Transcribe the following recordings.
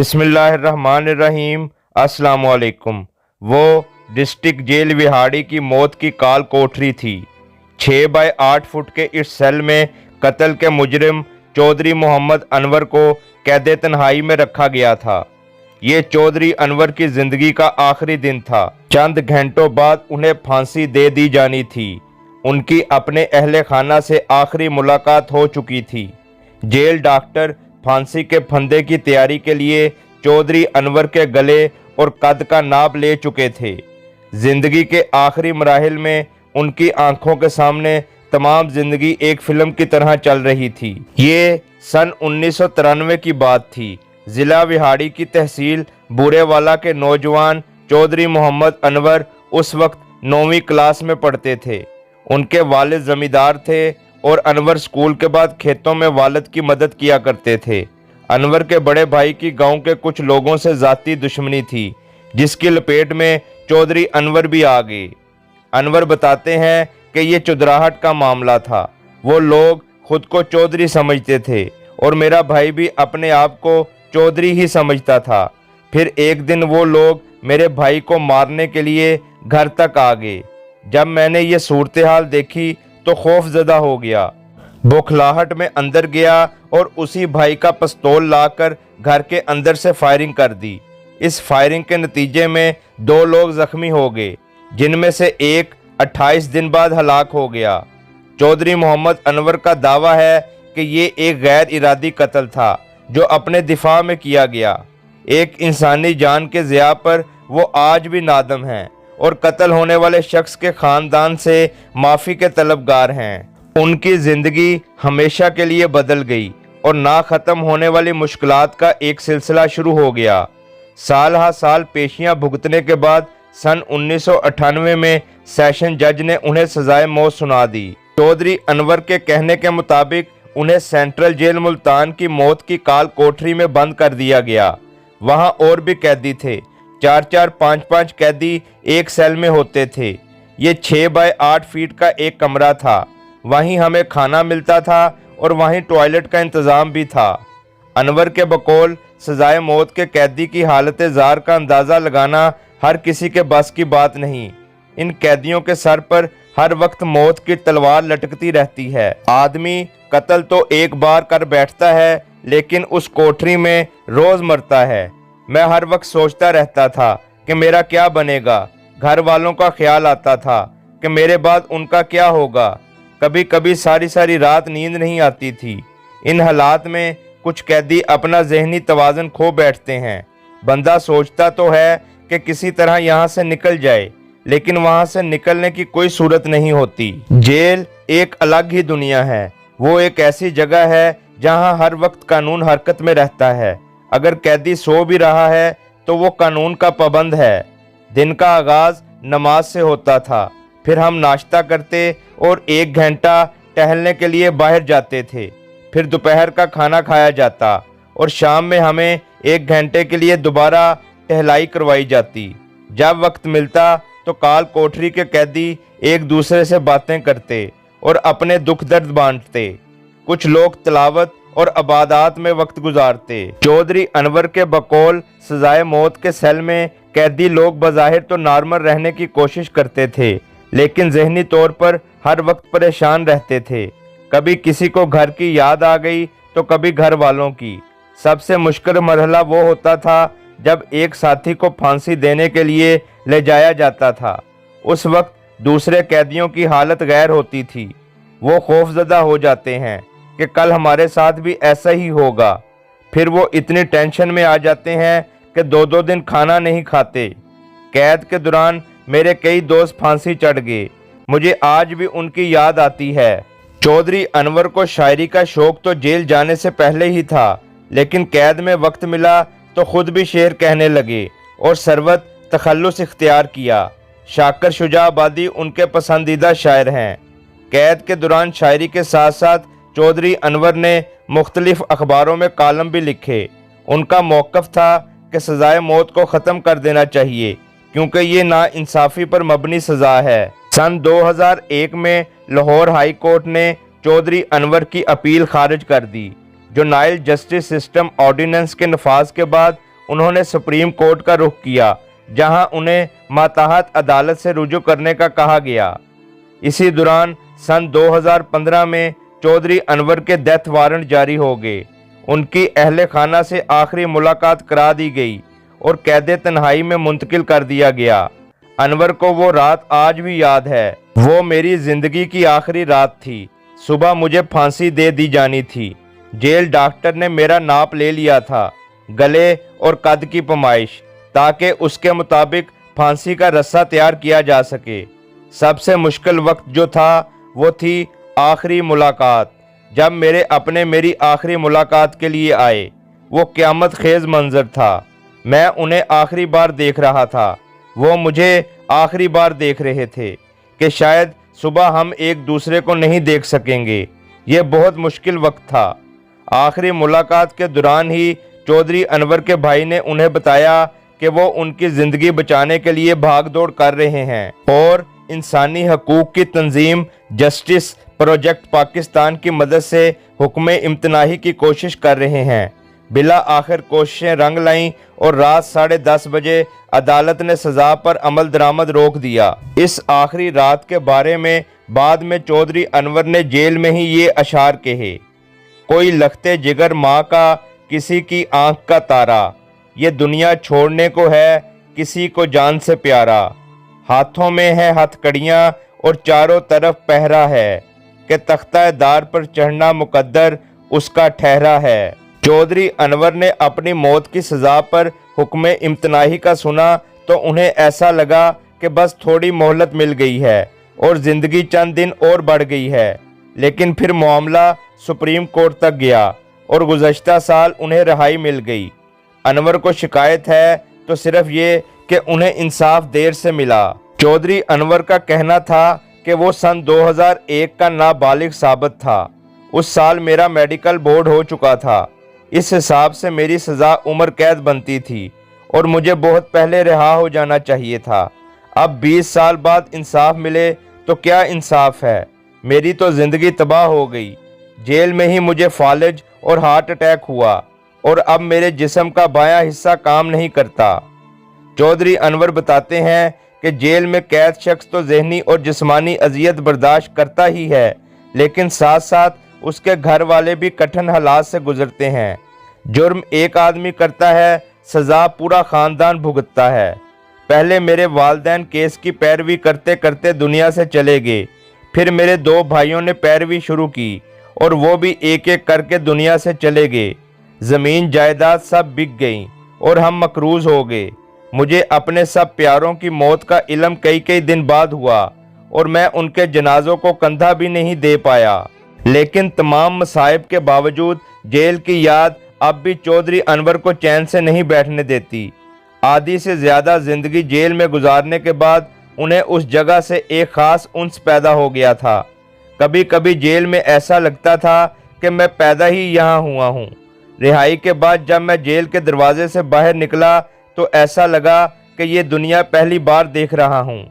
बिस्मिल्लाहिर्रहमानिर्रहीम। अस्सलाम वालेकुम। वो डिस्ट्रिक्ट जेल विहाड़ी की मौत की काल कोठरी थी। 6 बाय 8 फुट के इस सेल में कत्ल के मुजरिम चौधरी मोहम्मद अनवर को कैद तन्हाई में रखा गया था। ये चौधरी अनवर की जिंदगी का आखिरी दिन था। चंद घंटों बाद उन्हें फांसी दे दी जानी थी। उनकी अपने अहले खाना से आखिरी मुलाकात हो चुकी थी। जेल डॉक्टर फांसी के फंदे की तैयारी के लिए चौधरी अनवर के गले और कद का नाप ले चुके थे। जिंदगी के आखिरी मराहिल में उनकी आंखों के सामने तमाम जिंदगी एक फिल्म की तरह चल रही थी। ये सन 1993 की बात थी। जिला विहाड़ी की तहसील बूरेवाला के नौजवान चौधरी मोहम्मद अनवर उस वक्त 9वीं क्लास में पढ़ते थे। उनके वालिद जमींदार थे और अनवर स्कूल के बाद खेतों में वालिद की मदद किया करते थे। अनवर के बड़े भाई की गांव के कुछ लोगों से जाती दुश्मनी थी, जिसकी लपेट में चौधरी अनवर भी आ गए। अनवर बताते हैं कि ये चुदराहट का मामला था। वो लोग खुद को चौधरी समझते थे और मेरा भाई भी अपने आप को चौधरी ही समझता था। फिर एक दिन वो लोग मेरे भाई को मारने के लिए घर तक आ गए। जब मैंने ये सूरत हाल देखी तो खौफजदा हो गया। बौखलाहट में अंदर गया और उसी भाई का पिस्तौल लाकर घर के अंदर से फायरिंग कर दी। इस फायरिंग के नतीजे में 2 लोग जख्मी हो गए, जिनमें से एक 28 दिन बाद हलाक हो गया। चौधरी मोहम्मद अनवर का दावा है कि ये एक गैर इरादी कत्ल था जो अपने दिफा में किया गया। एक इंसानी जान के ज़िया पर वो आज भी नादम हैं और कत्ल होने वाले शख्स के ख़ानदान से माफ़ी के तलबगार हैं। उनकी ज़िंदगी हमेशा के लिए बदल गई और ना ख़त्म होने वाली मुश्किलात का एक सिलसिला शुरू हो गया। साल हा साल पेशियां भुगतने के बाद सन 1998 में सेशन जज ने उन्हें सजाए मौत सुना दी। चौधरी अनवर के कहने के मुताबिक उन्हें सेंट्रल जेल मुल्तान की मौत की काल कोठरी में बंद कर दिया गया। वहाँ और भी कैदी थे। 4-4, 5-5 कैदी एक सेल में होते थे। ये 6 बाय 8 फीट का एक कमरा था। वहीं हमें खाना मिलता था और वहीं टॉयलेट का इंतज़ाम भी था। अनवर के बकौल सजाए मौत के कैदी की हालत ज़ार का अंदाज़ा लगाना हर किसी के बस की बात नहीं। इन कैदियों के सर पर हर वक्त मौत की तलवार लटकती रहती है। आदमी कत्ल तो एक बार कर बैठता है, लेकिन उस कोठरी में रोज़ मरता है। मैं हर वक्त सोचता रहता था कि मेरा क्या बनेगा। घर वालों का ख्याल आता था कि मेरे बाद उनका क्या होगा। कभी कभी सारी सारी रात नींद नहीं आती थी। इन हालात में कुछ कैदी अपना जहनी तवाज़ुन खो बैठते हैं। बंदा सोचता तो है कि किसी तरह यहाँ से निकल जाए, लेकिन वहाँ से निकलने की कोई सूरत नहीं होती। जेल एक अलग ही दुनिया है। वो एक ऐसी जगह है जहाँ हर वक्त कानून हरकत में रहता है। अगर कैदी सो भी रहा है तो वो कानून का पाबंद है। दिन का आगाज़ नमाज से होता था। फिर हम नाश्ता करते और 1 घंटा टहलने के लिए बाहर जाते थे। फिर दोपहर का खाना खाया जाता और शाम में हमें 1 घंटे के लिए दोबारा टहलाई करवाई जाती। जब वक्त मिलता तो काल कोठरी के कैदी एक दूसरे से बातें करते और अपने दुख दर्द बांटते। कुछ लोग तिलावत और इबादत में वक्त गुजारते। चौधरी अनवर के बकौल सजाए मौत के सेल में कैदी लोग बज़ाहिर तो नॉर्मल रहने की कोशिश करते थे, लेकिन जहनी तौर पर हर वक्त परेशान रहते थे। कभी किसी को घर की याद आ गई तो कभी घर वालों की। सबसे मुश्किल मरहला वो होता था जब एक साथी को फांसी देने के लिए ले जाया जाता था। उस वक्त दूसरे कैदियों की हालत गैर होती थी। वो खौफजदा हो जाते हैं कि कल हमारे साथ भी ऐसा ही होगा। फिर वो इतनी टेंशन में आ जाते हैं कि 2-2 दिन खाना नहीं खाते। कैद के दौरान मेरे कई दोस्त फांसी चढ़ गए। मुझे आज भी उनकी याद आती है। चौधरी अनवर को शायरी का शौक तो जेल जाने से पहले ही था, लेकिन कैद में वक्त मिला तो खुद भी शेर कहने लगे और सरवत तखल्लुस इख्तियार किया। शाकर शुजा आबादी उनके पसंदीदा शायर हैं। कैद के दौरान शायरी के साथ साथ चौधरी अनवर ने मुख्तलिफ अखबारों में कालम भी लिखे। उनका मौक़िफ़ था कि सजाए मौत को ख़त्म कर देना चाहिए, क्योंकि ये नाइंसाफ़ी पर मबनी सज़ा है। सन 2001 में लाहौर हाई कोर्ट ने चौधरी अनवर की अपील खारिज कर दी। जो नाइल जस्टिस सिस्टम ऑर्डिनेंस के नफाज के बाद انہوں نے سپریم کورٹ کا رخ کیا جہاں انہیں ماتحت عدالت سے رجوع کرنے کا کہا گیا۔ اسی دوران سن 2015 میں چودھری انور کے ڈیتھ وارنٹ جاری ہو گئے۔ ان کی اہل خانہ سے آخری ملاقات کرا دی گئی اور قید تنہائی میں منتقل کر دیا گیا۔ انور کو وہ رات آج بھی یاد ہے۔ وہ میری زندگی کی آخری رات تھی۔ صبح مجھے پھانسی دے دی جانی تھی۔ جیل ڈاکٹر نے میرا ناپ لے لیا تھا، گلے اور قد کی پیمائش، تاکہ اس کے مطابق پھانسی کا رسہ تیار کیا جا سکے۔ سب سے مشکل وقت جو تھا وہ تھی آخری ملاقات، جب میری آخری ملاقات کے لیے آئے۔ وہ قیامت خیز منظر تھا۔ میں انہیں آخری بار دیکھ رہا تھا، وہ مجھے آخری بار دیکھ رہے تھے کہ شاید صبح ہم ایک دوسرے کو نہیں دیکھ سکیں گے۔ یہ بہت مشکل وقت تھا۔ آخری ملاقات کے دوران ہی چودھری انور کے بھائی نے انہیں بتایا کہ وہ ان کی زندگی بچانے کے لیے بھاگ دوڑ کر رہے ہیں اور انسانی حقوق کی تنظیم جسٹس پروجیکٹ پاکستان کی مدد سے حکم امتناعی کی کوشش کر رہے ہیں۔ بلا آخر کوششیں رنگ لائیں اور رات 10:30 بجے عدالت نے سزا پر عمل درآمد روک دیا۔ اس آخری رات کے بارے میں بعد میں چودھری انور نے جیل میں ہی یہ اشعار کہے: کوئی لختے جگر ماں کا، کسی کی آنکھ کا تارا، یہ دنیا چھوڑنے کو ہے کسی کو جان سے پیارا۔ ہاتھوں میں ہے ہتھ کڑیاں اور چاروں طرف پہرا ہے، کہ تختہ دار پر چڑھنا مقدر اس کا ٹھہرا ہے۔ چودھری انور نے اپنی موت کی سزا پر حکم امتناعی کا سنا تو انہیں ایسا لگا کہ بس تھوڑی مہلت مل گئی ہے اور زندگی چند دن اور بڑھ گئی ہے، لیکن پھر معاملہ سپریم کورٹ تک گیا اور گزشتہ سال انہیں رہائی مل گئی۔ انور کو شکایت ہے تو صرف یہ کہ انہیں انصاف دیر سے ملا۔ چودھری انور کا کہنا تھا کہ وہ سن 2001 کا نابالغ ثابت تھا۔ اس سال میرا میڈیکل بورڈ ہو چکا تھا۔ اس حساب سے میری سزا عمر قید بنتی تھی اور مجھے بہت پہلے رہا ہو جانا چاہیے تھا۔ اب 20 سال بعد انصاف ملے تو کیا انصاف ہے؟ میری تو زندگی تباہ ہو گئی۔ جیل میں ہی مجھے فالج اور ہارٹ اٹیک ہوا اور اب میرے جسم کا بایاں حصہ کام نہیں کرتا۔ چودھری انور بتاتے ہیں کہ جیل میں قید شخص تو ذہنی اور جسمانی اذیت برداشت کرتا ہی ہے، لیکن ساتھ ساتھ اس کے گھر والے بھی کٹھن حالات سے گزرتے ہیں۔ جرم ایک آدمی کرتا ہے، سزا پورا خاندان بھگتتا ہے۔ پہلے میرے والدین کیس کی پیروی کرتے کرتے دنیا سے چلے گئے، پھر میرے 2 بھائیوں نے پیروی شروع کی اور وہ بھی ایک ایک کر کے دنیا سے چلے گئے۔ زمین جائیداد سب بک گئیں اور ہم مقروض ہو گئے۔ مجھے اپنے سب پیاروں کی موت کا علم کئی دن بعد ہوا اور میں ان کے جنازوں کو کندھا بھی نہیں دے پایا۔ لیکن تمام مصائب کے باوجود جیل کی یاد اب بھی چودھری انور کو چین سے نہیں بیٹھنے دیتی۔ آدھی سے زیادہ زندگی جیل میں گزارنے کے بعد انہیں اس جگہ سے ایک خاص انس پیدا ہو گیا تھا۔ کبھی کبھی جیل میں ایسا لگتا تھا کہ میں پیدا ہی یہاں ہوا ہوں۔ رہائی کے بعد جب میں جیل کے دروازے سے باہر نکلا تو ایسا لگا کہ یہ دنیا پہلی بار دیکھ رہا ہوں،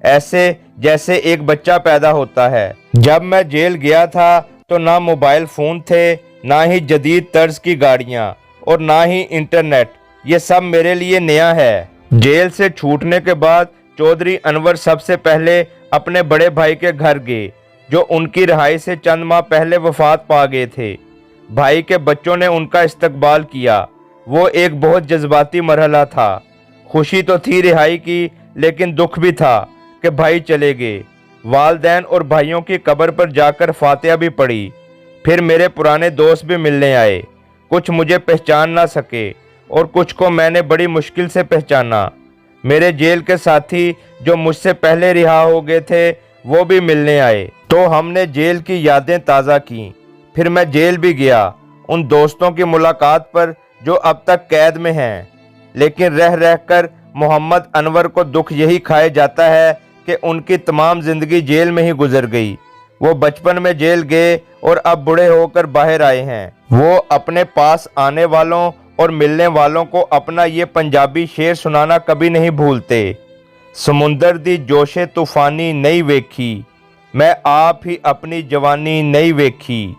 ایسے جیسے ایک بچہ پیدا ہوتا ہے۔ جب میں جیل گیا تھا تو نہ موبائل فون تھے، نہ ہی جدید طرز کی گاڑیاں اور نہ ہی انٹرنیٹ۔ یہ سب میرے لیے نیا ہے۔ جیل سے چھوٹنے کے بعد چودھری انور سب سے پہلے اپنے بڑے بھائی کے گھر گئے، جو ان کی رہائی سے چند ماہ پہلے وفات پا گئے تھے۔ بھائی کے بچوں نے ان کا استقبال کیا۔ وہ ایک بہت جذباتی مرحلہ تھا۔ خوشی تو تھی رہائی کی، لیکن دکھ بھی تھا کہ بھائی چلے گئے۔ والدین اور بھائیوں کی قبر پر جا کر فاتحہ بھی پڑھی۔ پھر میرے پرانے دوست بھی ملنے آئے۔ کچھ مجھے پہچان نہ سکے اور کچھ کو میں نے بڑی مشکل سے پہچانا۔ میرے جیل کے ساتھی جو مجھ سے پہلے رہا ہو گئے تھے وہ بھی ملنے آئے، تو ہم نے جیل کی یادیں تازہ کیں۔ پھر میں جیل بھی گیا ان دوستوں کی ملاقات پر جو اب تک قید میں ہیں، لیکن رہ کر محمد انور کو دکھ یہی کھائے جاتا ہے کہ ان کی تمام زندگی جیل میں ہی گزر گئی۔ وہ بچپن میں جیل گئے اور اب بوڑھے ہو کر باہر آئے ہیں۔ وہ اپنے پاس آنے والوں اور ملنے والوں کو اپنا یہ پنجابی شعر سنانا کبھی نہیں بھولتے۔ سمندر دی جوشے طوفانی نہیں ویکھی، میں آپ ہی اپنی جوانی نہیں ویکھی۔